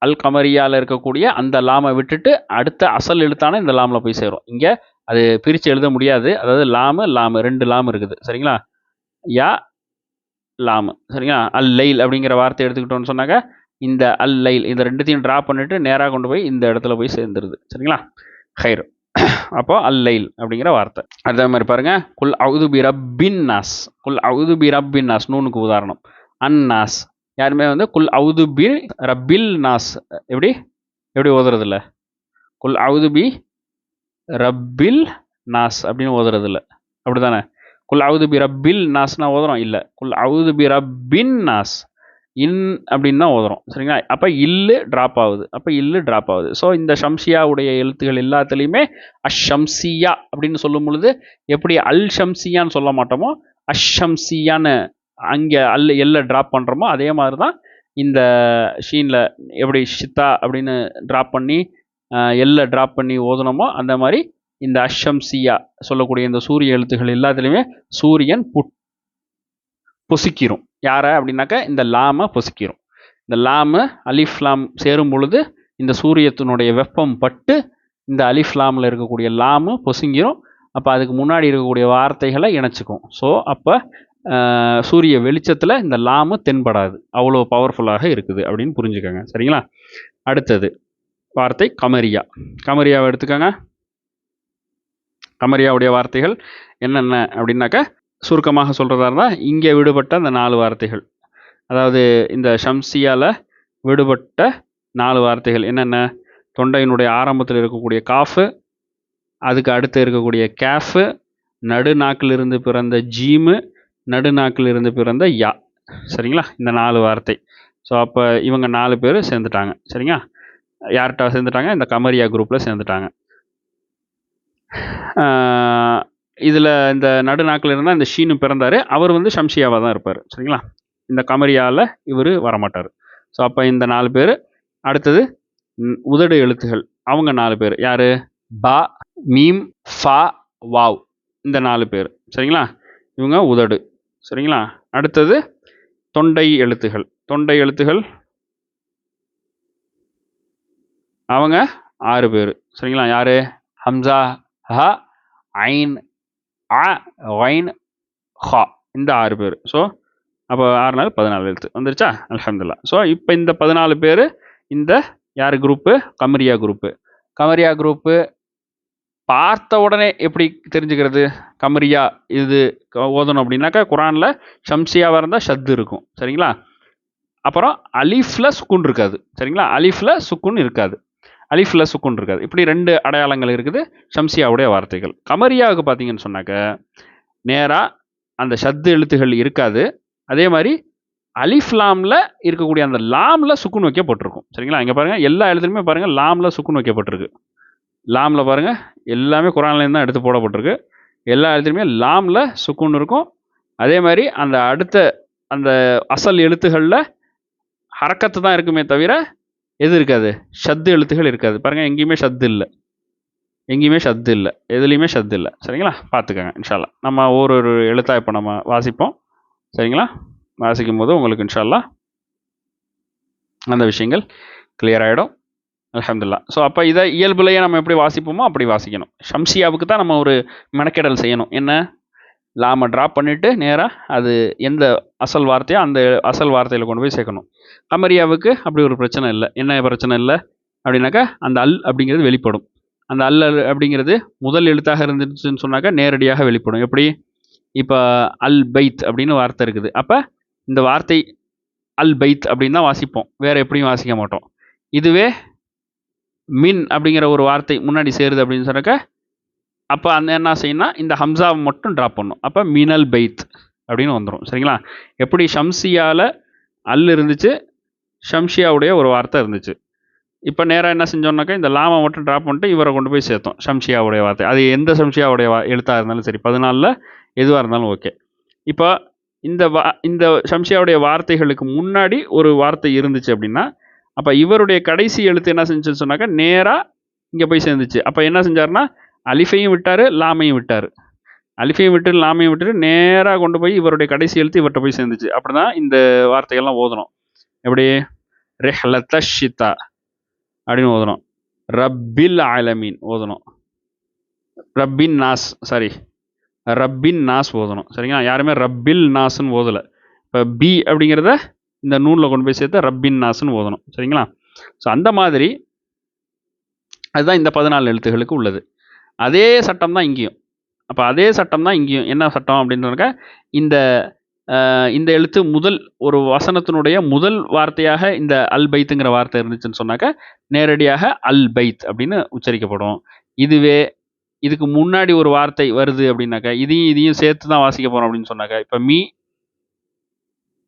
அல் கமரியாவில் இருக்கக்கூடிய அந்த லாமை விட்டுட்டு அடுத்த அசல் எழுத்தான இந்த லாமில் போய் சேரும். இங்கே அது பிரித்து எழுத முடியாது. அதாவது லாமு ரெண்டு லாம் இருக்குது. சரிங்களா? யா லாமு. சரிங்களா? அல் லைல் அப்படிங்கிற வார்த்தை எடுத்துக்கிட்டோன்னு சொன்னாக்க இந்த அல் லைல் இந்த ரெண்டுத்தையும் ட்ராப் பண்ணிவிட்டு நேராக கொண்டு போய் இந்த இடத்துல போய் சேர்ந்துருது. சரிங்களா? ஹைர். அப்போ அல் லைல் அப்படிங்கிற வார்த்தை. அதே மாதிரி பாருங்க, குல் அவுது பி ரப்பின் நாஸ். குல் அவுது பி ரப்பின் நாஸ், நூனுக்கு உதாரணம் அன்னாஸ். யாருமே வந்து குல் அவுது பி ரப்பில் நாஸ் எப்படி ஓதுறது இல்லை. குல் அவுது பி ரப்பில் நாஸ் அப்படின்னு ஓதுறது இல்லை. அப்படி தானே? குல் அவுது பி ரப்பில் நாஸ்னா ஓதுறோம் இல்லை. குல் அவுது பி ரப்பின் நாஸ் இன் அப்படின்னு தான் ஓதுறோம். சரிங்களா? அப்போ இல்லு ட்ராப் ஆகுது. ஸோ இந்த ஷம்சியாவுடைய எழுத்துகள் எல்லாத்துலேயுமே அஷம்சியா அப்படின்னு சொல்லும் பொழுது எப்படி அல் ஷம்சியான்னு சொல்ல மாட்டோமோ அஷம்சியான்னு அங்கே எல்ல ட்ராப் பண்ணுறோமோ அதே மாதிரி தான் இந்த ஷீனில் எப்படி ஷித்தா அப்படின்னு ட்ராப் பண்ணி எல்ல ட்ராப் பண்ணி ஓதுனோமோ அந்த மாதிரி இந்த அஷம்சியா சொல்லக்கூடிய இந்த சூரிய எழுத்துகள் எல்லாத்துலேயுமே சூரியன் பொசுக்கிரும். யாரை அப்படின்னாக்கா இந்த லாமை பொசுக்கிரும். இந்த லாமு அலிஃப் லாம் சேரும் பொழுது இந்த சூரியத்தினுடைய வெப்பம் பட்டு இந்த அலிஃப் லாமில் இருக்கக்கூடிய லாமு பொசுங்கிரும். அப்போ அதுக்கு முன்னாடி இருக்கக்கூடிய வார்த்தைகளை இணைச்சிக்கும். ஸோ அப்போ சூரிய வெளிச்சத்தில் இந்த லாமு தென்படாது. அவ்வளோ பவர்ஃபுல்லாக இருக்குது அப்படின்னு புரிஞ்சுக்கோங்க. சரிங்களா? அடுத்தது வார்த்தை கமரியாவை எடுத்துக்கோங்க. கமரியாவுடைய வார்த்தைகள் என்னென்ன அப்படின்னாக்கா, சுருக்கமாக சொல்கிறதா இருந்தால் இங்கே விடுபட்ட அந்த 4 வார்த்தைகள், அதாவது இந்த ஷம்சியால விடுபட்ட 4 வார்த்தைகள் என்னென்ன? தொண்டையினுடைய ஆரம்பத்தில் இருக்கக்கூடிய காஃபு, அதுக்கு அடுத்து இருக்கக்கூடிய கேஃபு, நடுநாக்கிலிருந்து பிறந்த ஜீமு, நடுநாக்கிலிருந்து பிறந்த யா. சரிங்களா? இந்த 4 வார்த்தை. ஸோ அப்போ இவங்க 4 பேர் சேர்ந்துட்டாங்க. சரிங்களா? யார்கிட்ட சேர்ந்துட்டாங்க? இந்த கமரியா குரூப்பில் சேர்ந்துட்டாங்க. இதில் இந்த நடுநாக்கில் இருந்தால் இந்த ஷீனு பிறந்தார். அவர் வந்து ஷம்ஷியாவாக தான் இருப்பார். சரிங்களா? இந்த கமரியாவில் இவர் வரமாட்டார். ஸோ அப்போ இந்த 4 பேர். அடுத்தது உதடு எழுத்துகள், அவங்க 4 பேர். யார்? பா, மீம், ஃபா, வாவ். இந்த 4 பேர். சரிங்களா? இவங்க உதடு. சரிங்களா? அடுத்தது தொண்டை எழுத்துகள். தொண்டை எழுத்துகள் அவங்க 6 பேர். சரிங்களா? யார்? ஹம்சா, ஹ, ஐன், அ, ஒயின், ஹா. இந்த 6 பேர். ஸோ அப்போ 6 நாள் 14 எழுத்து வந்துருச்சா? அல்ஹம்துலில்லாஹ். ஸோ இப்போ இந்த 14 பேர் இந்த யார் குரூப்பு? கமரியா குரூப்பு. கமரியா குரூப்பு பார்த்த உடனே எப்படி தெரிஞ்சுக்கிறது? கமரியா இது ஓதணும் அப்படின்னாக்கா, குரானில் ஷம்சியாவாக இருந்தால் ஷத்து இருக்கும். சரிங்களா? அப்புறம் அலிஃபில் சுக்குன் இருக்காது. சரிங்களா? அலிஃபில் சுக்குன் இருக்காது. அலிஃபில் சுக்குன் இருக்காது. இப்படி 2 அடையாளங்கள் இருக்குது ஷம்சியாவுடைய வார்த்தைகள். கமரியாவுக்கு பார்த்தீங்கன்னு சொன்னாக்க, நேராக அந்த ஷத்து எழுத்துகள் இருக்காது. அதே மாதிரி அலிஃப் லாமில் இருக்கக்கூடிய அந்த லாமில் சுக்குன் வைக்கப்பட்டிருக்கும். சரிங்களா? இங்கே பாருங்கள், எல்லா எழுத்துலையுமே பாருங்கள் லாமில் சுக்குன் வைக்கப்பட்டிருக்கு. லாமில் பாருங்கள், எல்லாமே குரான்லேருந்து தான் எடுத்து போடப்பட்டிருக்கு. எல்லா எழுத்துலையுமே லாமில் சுக்குன் இருக்கும். அதே மாதிரி அந்த அடுத்த அந்த அசல் எழுத்துகளில் ஹரக்கத்து தான் இருக்குமே தவிர எது இருக்காது? ஷத்து எழுத்துகள் இருக்காது. பாருங்கள், எங்கேயுமே ஷத்து இல்லை. எங்கேயுமே ஷத்து இல்லை. எதுலேயுமே ஷத்து இல்லை. சரிங்களா? பார்த்துக்கோங்க இன்ஷா அல்லாஹ். நம்ம ஒரு எழுத்தாக இப்போ நம்ம வாசிப்போம். சரிங்களா? வாசிக்கும் போது உங்களுக்கு இன்ஷா அல்லாஹ் அந்த விஷயங்கள் கிளியர் ஆகிடும். அல்ஹம்துலில்லாஹ். ஸோ அப்போ இதை இயல்புலையே நம்ம எப்படி வாசிப்போமோ அப்படி வாசிக்கணும். ஷம்சியாவுக்கு தான் நம்ம ஒரு மெனக்கெடல் செய்யணும். என்ன? லாமை ட்ராப் பண்ணிவிட்டு நேராக அது எந்த அசல் வார்த்தையோ அந்த அசல் வார்த்தையில் கொண்டு போய் சேர்க்கணும். கமரியாவுக்கு அப்படி ஒரு பிரச்சனை இல்லை. என்ன பிரச்சனை இல்லை அப்படின்னாக்கா, அந்த அல் அப்படிங்கிறது வெளிப்படும். அந்த அல் அப்படிங்கிறது முதல் எழுத்தாக இருந்துச்சுன்னு சொன்னாக்கா நேரடியாக வெளிப்படும். எப்படி? இப்போ அல் பைத் அப்படின்னு வார்த்தை இருக்குது. அப்போ இந்த வார்த்தை அல் பைத் அப்படின்னு தான் வாசிப்போம். வேறு எப்படியும் வாசிக்க மாட்டோம். இதுவே மின் அப்படிங்கிற ஒரு வார்த்தை முன்னாடி சேருது அப்படின்னு சொன்னாக்கா, அப்போ அந்த என்ன செய்யணும்னா இந்த ஹம்சாவை மட்டும் ட்ராப் பண்ணும். அப்போ மினல் பைத் அப்படின்னு வந்துடும். சரிங்களா? எப்படி ஷம்சியாவில் அல் இருந்துச்சு, ஷம்ஷியாவுடைய ஒரு வார்த்தை இருந்துச்சு. இப்போ நேராக என்ன செஞ்சோம்னாக்கா, இந்த லாமை மட்டும் ட்ராப் பண்ணிட்டு இவரை கொண்டு போய் சேர்த்தோம். ஷம்ஷியாவுடைய வார்த்தை, அது எந்த ஷம்ஷியாவுடைய எழுத்தாக இருந்தாலும் சரி, 14ல் எதுவாக இருந்தாலும் ஓகே. இப்போ இந்த ஷம்ஷியாவுடைய வார்த்தைகளுக்கு முன்னாடி ஒரு வார்த்தை இருந்துச்சு அப்படின்னா, அப்போ இவருடைய கடைசி எழுத்து என்ன செஞ்சுன்னு சொன்னாக்கா நேராக இங்கே போய் சேர்ந்துச்சு. அப்போ என்ன செஞ்சார்னா, அலிஃபையும் விட்டார், லாமையும் விட்டார். அலிஃபையும் விட்டு லாமையும் விட்டுட்டு நேராக கொண்டு போய் இவருடைய கடைசி எழுத்து இவர்கிட்ட போய் சேர்ந்துச்சு. அப்படி தான் இந்த வார்த்தைகள்லாம் ஓதணும். எப்படி? ரெஹ்லத்த ஷித்தா அப்படின்னு ஓதணும். ரப்பில் ஆலமீன் ஓதணும். ரப்பின் நாஸ் ஓதணும். சரிங்களா? யாருமே ரப்பில் நாஸ்ன்னு ஓதலை. இப்போ பி அப்படிங்கிறத இந்த நூலில் கொண்டு போய் சேர்த்து ரப்பின் நாஸ்ன்னு ஓதணும். சரிங்களா? ஸோ அந்த மாதிரி அதுதான் இந்த 14 எழுத்துகளுக்கு உள்ளது. அதே சட்டம் தான் இங்கேயும். அப்போ அதே சட்டம் தான் இங்கேயும். என்ன சட்டம் அப்படின்றக்க, இந்த எழுத்து முதல் ஒரு வசனத்தினுடைய முதல் வார்த்தையாக இந்த அல் பைத்துங்கிற வார்த்தை இருந்துச்சுன்னு சொன்னாக்க நேரடியாக அல் பைத் அப்படின்னு உச்சரிக்கப்படும். இதுவே இதுக்கு முன்னாடி ஒரு வார்த்தை வருது அப்படின்னாக்கா, இதையும் சேர்த்து தான் வாசிக்க போகிறோம் அப்படின்னு சொன்னாக்க, இப்போ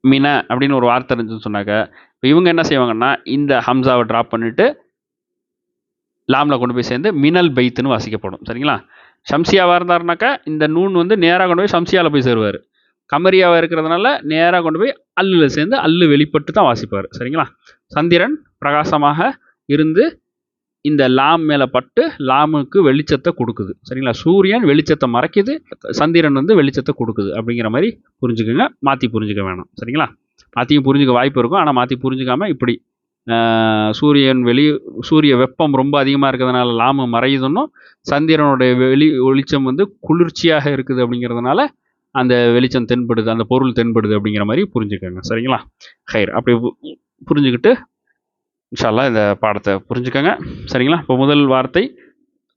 மின அப்படின்னு ஒரு வார்த்தை இருந்துச்சுன்னு சொன்னாக்க, இப்போ இவங்க என்ன செய்வாங்கன்னா, இந்த ஹம்சாவை ட்ராப் பண்ணிவிட்டு லாமில் கொண்டு போய் சேர்ந்து மினல் பைத்துன்னு வாசிக்கப்படும். சரிங்களா? ஷம்சியாவாக இருந்தாருனாக்கா இந்த நூன் வந்து நேராக கொண்டு போய் ஷம்சியாவில் போய் சேருவார். கமரியாவாக இருக்கிறதுனால நேராக கொண்டு போய் அல்லில் சேர்ந்து அல்லு வெளிப்பட்டு தான் வாசிப்பார். சரிங்களா? சந்திரன் பிரகாசமாக இருந்து இந்த லாம் மேலே பட்டு லாமுக்கு வெளிச்சத்தை கொடுக்குது. சரிங்களா? சூரியன் வெளிச்சத்தை மறைக்குது, சந்திரன் வந்து வெளிச்சத்தை கொடுக்குது அப்படிங்கிற மாதிரி புரிஞ்சுக்கோங்க. மாற்றி புரிஞ்சுக்க வேணாம். சரிங்களா? மாற்றியும் புரிஞ்சுக்க வாய்ப்பு இருக்கும். ஆனால் மாற்றி புரிஞ்சுக்காமல் இப்படி சூரிய வெப்பம் ரொம்ப அதிகமாக இருக்கிறதுனால லாமு மறையுதுன்னும், சந்திரனுடைய வெளிச்சம் வந்து குளிர்ச்சியாக இருக்குது அப்படிங்கிறதுனால அந்த வெளிச்சம் தென்படுது, அந்த பொருள் தென்படுது அப்படிங்கிற மாதிரி புரிஞ்சுக்கோங்க. சரிங்களா? ஹைர். அப்படி புரிஞ்சுக்கிட்டு இன்ஷா அல்லாஹ் இந்த பாடத்தை புரிஞ்சுக்கோங்க. சரிங்களா? இப்போ முதல் வார்த்தை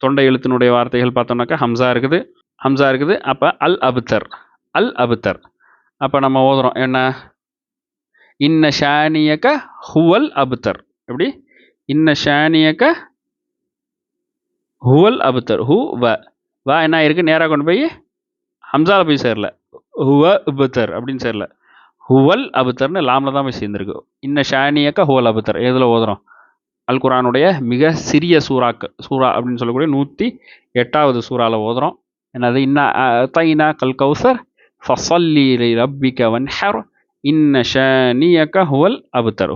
தொண்டை எழுத்தினுடைய வார்த்தைகள் பார்த்தோம்னாக்கா ஹம்சா இருக்குது. அப்போ அல் அபுத்தர். அப்போ நம்ம ஓதுறோம் என்ன, இன்ன ஷானியக ஹுவல் அபுத்தர். எப்படி, இன்ன ஷானியக ஹுவல் அபுத்தர். வா என்ன இருக்குது, நேராக கொண்டு போய் ஹம்சாவில் போய் சேரல, ஹுவ அபுத்தர் அப்படின்னு சேரல, ஹுவல் அபுத்தர்னு லாமில் தான் போய் சேர்ந்துருக்கு. இன்ன ஷானியக்க ஹுவல் அபுத்தர். எதில் ஓதுறோம், அல் குரானுடைய மிக சிறிய சூறா அப்படின்னு சொல்லக்கூடிய 108வது சூறாவில் ஓதுறோம். என்னது, இன்ன தைனா கல் கௌசர் ஃபஸல்லி ரப்பிக வன்ஹர் இன்ன ஷானியக்க ஹுவல் அபுத்தர்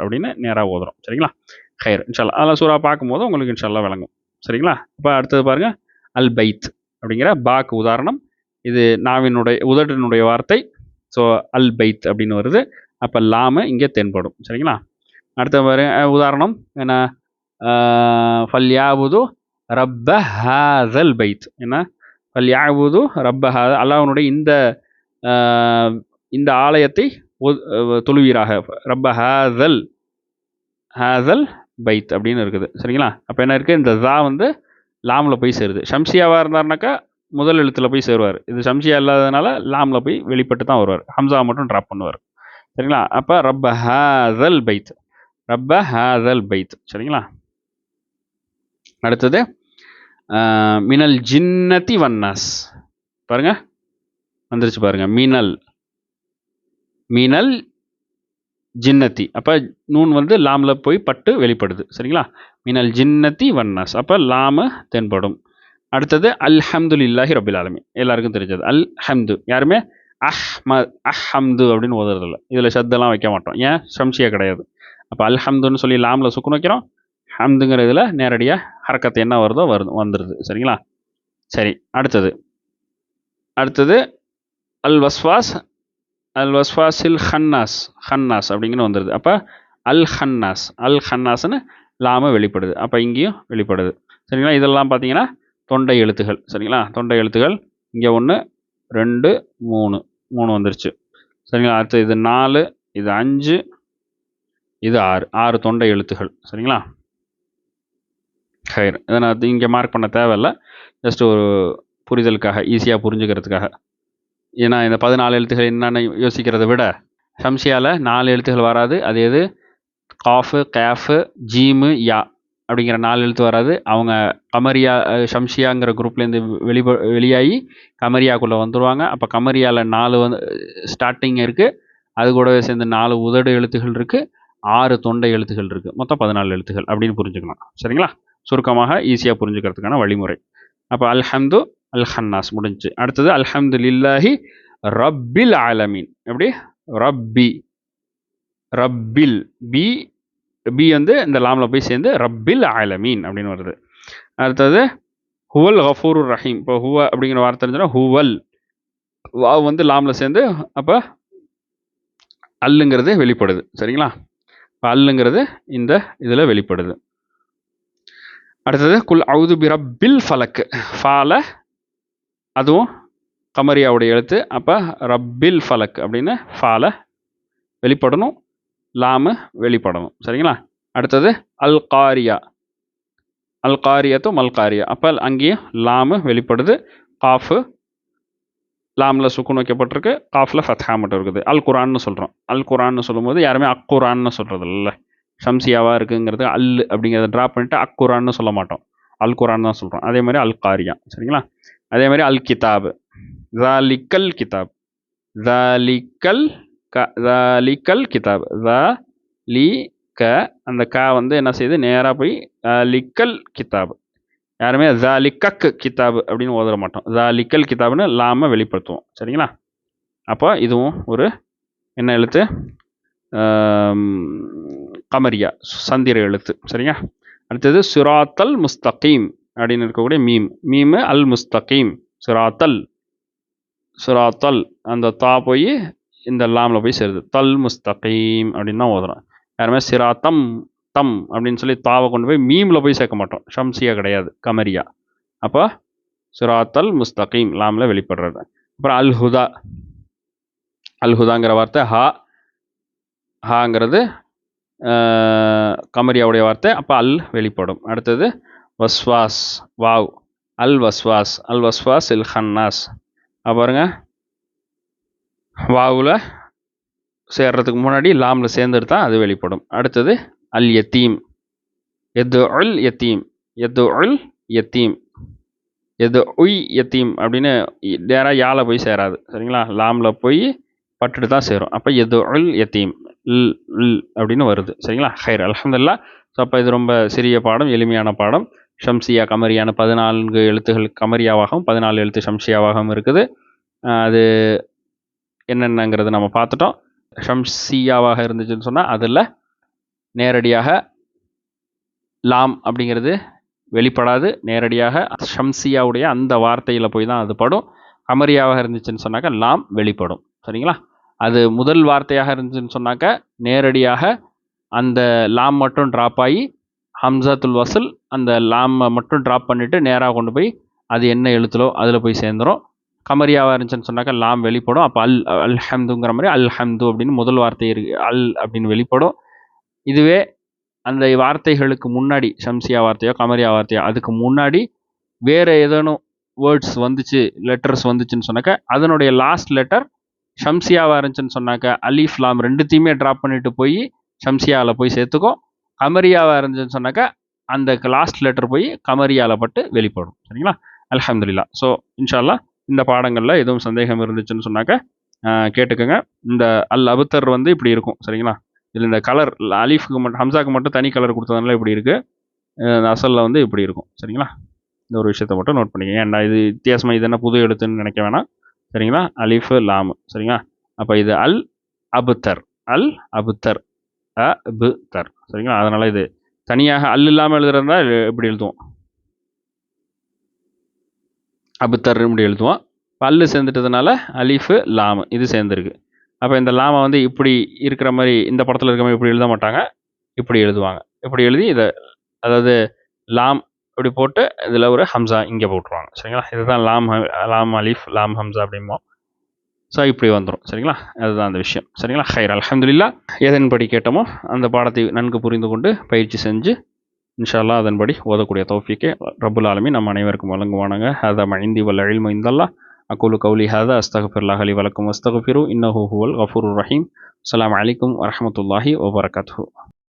அப்படின்னு நேராக ஓதுறோம். சரிங்களா, ஹைர் இன்ஷால்லா. அதெல்லாம் சூறா பார்க்கும்போது உங்களுக்கு இன்ஷால்லா விளங்கும். சரிங்களா. இப்போ அடுத்தது பாருங்கள், அல் பைத் அப்படிங்கிற பாக்கு உதாரணம். இது நாவினுடைய உதட்டினுடைய வார்த்தை. ஸோ அல் பைத் அப்படின்னு வருது. அப்போ லாமு இங்கே தென்படும். சரிங்களா. அடுத்த பாருங்க உதாரணம் என்ன, ஃபல்யாபுது ரப்ப ஹாதல் பைத். என்ன, ஃபல்யாபுது ரப்ப அல்லாஹ்வுடைய இந்த ஆலயத்தை தொழுவீராக. ரப்ப ஹாதல் பைத் அப்படின்னு இருக்குது. சரிங்களா. அப்போ என்ன இருக்குது, இந்த ஜா வந்து லாமில் போய் சேருது. ஷம்சியாவாக இருந்தாருனாக்கா முதல் எழுத்தில் போய் சேருவார். இது ஷம்சியா இல்லாததுனால லாமில் போய் வெளிப்பட்டு தான் வருவார். ஹம்சா மட்டும் ட்ராப் பண்ணுவார். சரிங்களா. அப்போ ரப்ப ஹாதல் பைத். சரிங்களா. அடுத்தது மினல் ஜின்னதி வன்னாஸ். பாருங்க வந்துருச்சு பாருங்க, மினல் ஜின்னதி. அப்போ நூன் வந்து லாமில் போய் பட்டு வெளிப்படுது. சரிங்களா. மினல் ஜின்னதி வன்னாஸ். அப்போ லாமு தென்படும். அடுத்தது அல்ஹம்துலில்லாஹி ரபில் ஆலமீன். எல்லாருக்கும் தெரிஞ்சது அல் ஹம்து. யாருமே அஹ்மது அப்படின்னு ஓதுறதில்ல. இதில் ஷத்தெல்லாம் வைக்க மாட்டோம். ஏன், ஷம்சியா கிடையாது. அப்போ அல்ஹம்துன்னு சொல்லி லாமில் சுக்குன் வைக்கிறோம். ஹம்துங்கிற இதில் நேரடியாக ஹரக்கத்து என்ன வருதோ வந்துடுது. சரிங்களா. சரி, அடுத்தது அல் வஸ்வாஸில் ஹன்னாஸ் அப்படிங்கன்னு வந்துடுது. அப்போ அல் ஹன்னாஸ்னு லாம வெளிப்படுது. அப்போ இங்கேயும் வெளிப்படுது. சரிங்களா. இதெல்லாம் பார்த்தீங்கன்னா தொண்டை எழுத்துகள். சரிங்களா. தொண்டை எழுத்துகள் இங்கே 1 2 3 வந்துருச்சு. சரிங்களா. அடுத்து இது 4, இது 5, இது 6 தொண்டை எழுத்துகள். சரிங்களா. ஹைர். இதை நான் இங்கே மார்க் பண்ண தேவையில்லை, ஜஸ்ட் ஒரு புரிதலுக்காக, ஈஸியாக புரிஞ்சுக்கிறதுக்காக. ஏன்னா இந்த 14 எழுத்துகள் என்னென்னு யோசிக்கிறத விட ஷம்சியாவில் 4 எழுத்துகள் வராது. அது எது, காஃபு கேஃபு ஜீமு யா அப்படிங்கிற 4 எழுத்து வராது. அவங்க கமரியா ஷம்சியாங்கிற குரூப்லேருந்து வெளியாகி கமரியாக்குள்ளே வந்துடுவாங்க. அப்போ கமரியாவில் 4 வந்து ஸ்டார்டிங் இருக்குது. அது கூடவே சேர்ந்து 4 உதடு எழுத்துகள் இருக்குது, 6 தொண்டை எழுத்துகள் இருக்குது. மொத்தம் 14 எழுத்துகள் அப்படின்னு புரிஞ்சுக்கலாம். சரிங்களா. சுருக்கமாக ஈஸியாக புரிஞ்சுக்கிறதுக்கான வழிமுறை. அப்போ அல்ஹம்து அல் ஹன்னாஸ் முடிஞ்சு. அடுத்தது அல்ஹம்துலில்லாஹி ரப்பில் ஆலமீன். எப்படி, ரப்பில் பி வந்து இந்த லாமில் போய் சேர்ந்து ரப்பில் ஆலமீன் அப்படின்னு வருது. அடுத்தது ஹுவல் கஃபூருர் ரஹீம். இப்போ ஹுவ அப்படிங்கிற வார்த்தை தெரிஞ்சுன்னா ஹுவல் வாவ் வந்து லாமில் சேர்ந்து அப்போ அல்லுங்கிறது வெளிப்படுது. சரிங்களா. இப்போ அல்லுங்கிறது இந்த இதில் வெளிப்படுது. அடுத்தது குல் அவுது பி ரப்பில் ஃபலக். ஃபால அதுவும் கமரியாவுடைய எழுத்து. அப்போ ரப்பில் ஃபலக் அப்படின்னு ஃபால வெளிப்படணும், லாமு வெளிப்படணும். சரிங்களா. அடுத்தது அல் காரியத்து மல்காரியா. அப்போ அங்கேயும் லாமு வெளிப்படுது. காஃபு லாமில் சுக்குன் வைக்கப்பட்டிருக்கு, காஃபில் ஃபத்ஹா மட்டும் இருக்குது. அல் குரான்னு சொல்கிறோம். அல் குரான்னு சொல்லும்போது யாருமே அக்குரான்னு சொல்கிறது இல்லை. ஷம்சியாவாக இருக்குங்கிறது அல் அப்படிங்கிறத ட்ராப் பண்ணிட்டு அக்குரான்னு சொல்ல மாட்டோம், அல் குரான் தான் சொல்கிறோம். அதே மாதிரி அல் காரியா. சரிங்களா. அதே மாதிரி அல் கிதாப், ஜாலிக்கல் கிதாப், ஜாலிக்கல் கிதாப், அந்த கா வந்து என்ன செய்யுது, நேராக போய் லிக்கல் கிதாப். யாருமே ஜாலிக்கக் கிதாப் அப்படின்னு ஓதுற மாட்டோம். ஜாலிக்கல் கிதாப்னு லாம வெளிப்படுத்துவோம். சரிங்களா. அப்போ இதுவும் ஒரு என்ன எழுத்து, கமரியா சந்திர எழுத்து. சரிங்க. அடுத்தது சிராத்தல் முஸ்தகீம் அப்படின்னு இருக்கக்கூடிய மீமு அல் முஸ்தகீம். சிராத்தல் அந்த தா போய் இந்த லாமில் போய் சேருது. தல் முஸ்தகீம் அப்படின்னு தான் ஓதுறோம். யாருமே சிராத்தம் அப்படின்னு சொல்லி தாவை கொண்டு போய் மீமில் போய் சேர்க்க மாட்டோம். ஷம்சியா கிடையாது, கமரியா. அப்போ சிராத்தல் முஸ்தகீம் லாமில் வெளிப்படுறது. அப்புறம் அல்ஹுதாங்கிற வார்த்தை ஹாங்கிறது கமரியாவுடைய வார்த்தை. அப்போ அல் வெளிப்படும். அடுத்தது வஸ்வாஸ் வாவ் அல் வஸ்வாஸ் அல் வஸ்வாஸ் இல் ஹன்னாஸ். பாருங்க, வாவில் சேர்றதுக்கு முன்னாடி லாமில் சேர்ந்துட்டு தான் அது வெளிப்படும். அடுத்தது அல் யத்தீம், எது உல் யத்தீம், எது உல் யத்தீம், எது உய் யத்தீம் அப்படின்னு நேராக யால போய் சேராது. சரிங்களா, லாமில் போய் பட்டுட்டு தான் சேரும். அப்போ எது உல் யத்தீம் இல் இல் அப்படின்னு வருது. சரிங்களா, ஹைர் அல்ஹம்துலில்லாஹ். ஸோ அப்போ இது ரொம்ப சிறிய பாடம், எளிமையான பாடம். ஷம்சியா கமரியான 14 எழுத்துகள் கமரியாவாகவும் 14 எழுத்து ஷம்சியாவாகவும் இருக்குது. அது என்னென்னங்கிறது நம்ம பார்த்துட்டோம். ஷம்சியாவாக இருந்துச்சுன்னு சொன்னால் அதில் நேரடியாக லாம் அப்படிங்கிறது வெளிப்படாது. நேரடியாக ஷம்சியாவுடைய அந்த வார்த்தையில் போய் தான் அது படும். கமரியாவாக இருந்துச்சுன்னு சொன்னாக்கா லாம் வெளிப்படும். சரிங்களா, அது முதல் வார்த்தையாக இருந்துச்சுன்னு சொன்னாக்க நேரடியாக அந்த லாம் மட்டும் ட்ராப் ஆகி ஹம்சாத்துல் வசல் அந்த லாமை மட்டும் ட்ராப் பண்ணிவிட்டு நேராக கொண்டு போய் அது என்ன எழுத்துலோ அதில் போய் சேர்ந்துடும். கமரியாவாக இருந்துச்சுன்னு சொன்னாக்கா லாம் வெளிப்படும். அப்போ அல் ஹம்துங்கிற மாதிரி அல் ஹம்து அப்படின்னு முதல் வார்த்தை இருக்கு அல் அப்படின்னு வெளிப்படும். இதுவே அந்த வார்த்தைகளுக்கு முன்னாடி ஷம்சியா வார்த்தையோ கமரியா வார்த்தையோ அதுக்கு முன்னாடி வேறு ஏதேனும் வேர்ட்ஸ் வந்துச்சு, லெட்டர்ஸ் வந்துச்சுன்னு சொன்னாக்கா அதனுடைய லாஸ்ட் லெட்டர் ஷம்சியாவாக இருந்துச்சுன்னு சொன்னாக்கா அலிஃப் லாம் ரெண்டுத்தையுமே ட்ராப் பண்ணிட்டு போய் ஷம்சியாவில் போய் சேர்த்துக்கும். கமரியாவாக இருந்துச்சுன்னு சொன்னாக்கா அந்த லாஸ்ட் லெட்டர் போய் கமரியாவில் பட்டு வெளிப்படும். சரிங்களா, அல்ஹம்துலில்லாஹ். ஸோ இன்ஷா அல்லாஹ் இந்த பாடங்களில் எதுவும் சந்தேகம் இருந்துச்சுன்னு சொன்னாக்கா கேட்டுக்கோங்க. இந்த அல் அபுத்தர் வந்து இப்படி இருக்கும். சரிங்களா, இதில் இந்த கலர் அலீஃபுக்கு மட்டும் ஹம்சாக்கு மட்டும் தனி கலர் கொடுத்ததுனால இப்படி இருக்குது. அசலில் வந்து இப்படி இருக்கும். சரிங்களா, இந்த ஒரு விஷயத்தை மட்டும் நோட் பண்ணிக்கங்க. ஏன்டா இது வித்தியாசமாக இது என்ன புது எழுத்துன்னு நினைக்க வேணாம். சரிங்களா, அலிஃபு லாமு. சரிங்களா, அப்போ இது அல் அபுத்தர், அல் அபுத்தர், அபுத்தர். சரிங்களா, அதனால் இது தனியாக அல் இல்லாமல் எழுதுறதா இப்படி எழுதுவோம், அபுத்தர் இப்படி எழுதுவோம். பல்லு சேர்ந்துட்டதுனால அலிஃபு லாமு இது சேர்ந்துருக்கு. அப்போ இந்த லாமை வந்து இப்படி இருக்கிற மாதிரி இந்த படத்தில் இருக்கிற மாதிரி இப்படி எழுத மாட்டாங்க, இப்படி எழுதுவாங்க. இப்படி எழுதி இதை அதாவது லாம் இப்படி போட்டு இதில் ஒரு ஹம்சா இங்கே போட்டுருவாங்க. சரிங்களா, இதுதான் லாம் அலிஃப் லாம் ஹம்சா அப்படிம்போம். ஸோ இப்படி வந்துடும். சரிங்களா, அதுதான் அந்த விஷயம். சரிங்களா, ஹைர் அல்ஹம்துலில்லாஹ். எதன்படி கேட்டோமோ அந்த பாடத்தை நன்கு புரிந்து கொண்டு பயிற்சி செஞ்சு இன்ஷா அல்லாஹ் அதன்படி ஓதக்கூடிய தௌஃபீக்கை ரப்புல் ஆலமீன் நம்ம அனைவருக்கும் வழங்குவானாங்க. ஹதா மஇந்தி வல் இல்மு இந்தல்லாஹ். அகூலு கௌலி ஹாதா அஸ்தக்ஃபிருல்லாஹ் லி வலக்கும் வஸ்தக்ஃபிரு இன்னஹு ஹுவல் கஃபூருர் ரஹீம். அஸ்ஸலாமு அலைக்கும் வரஹ்மத்துல்லாஹி வபரகாத்துஹு.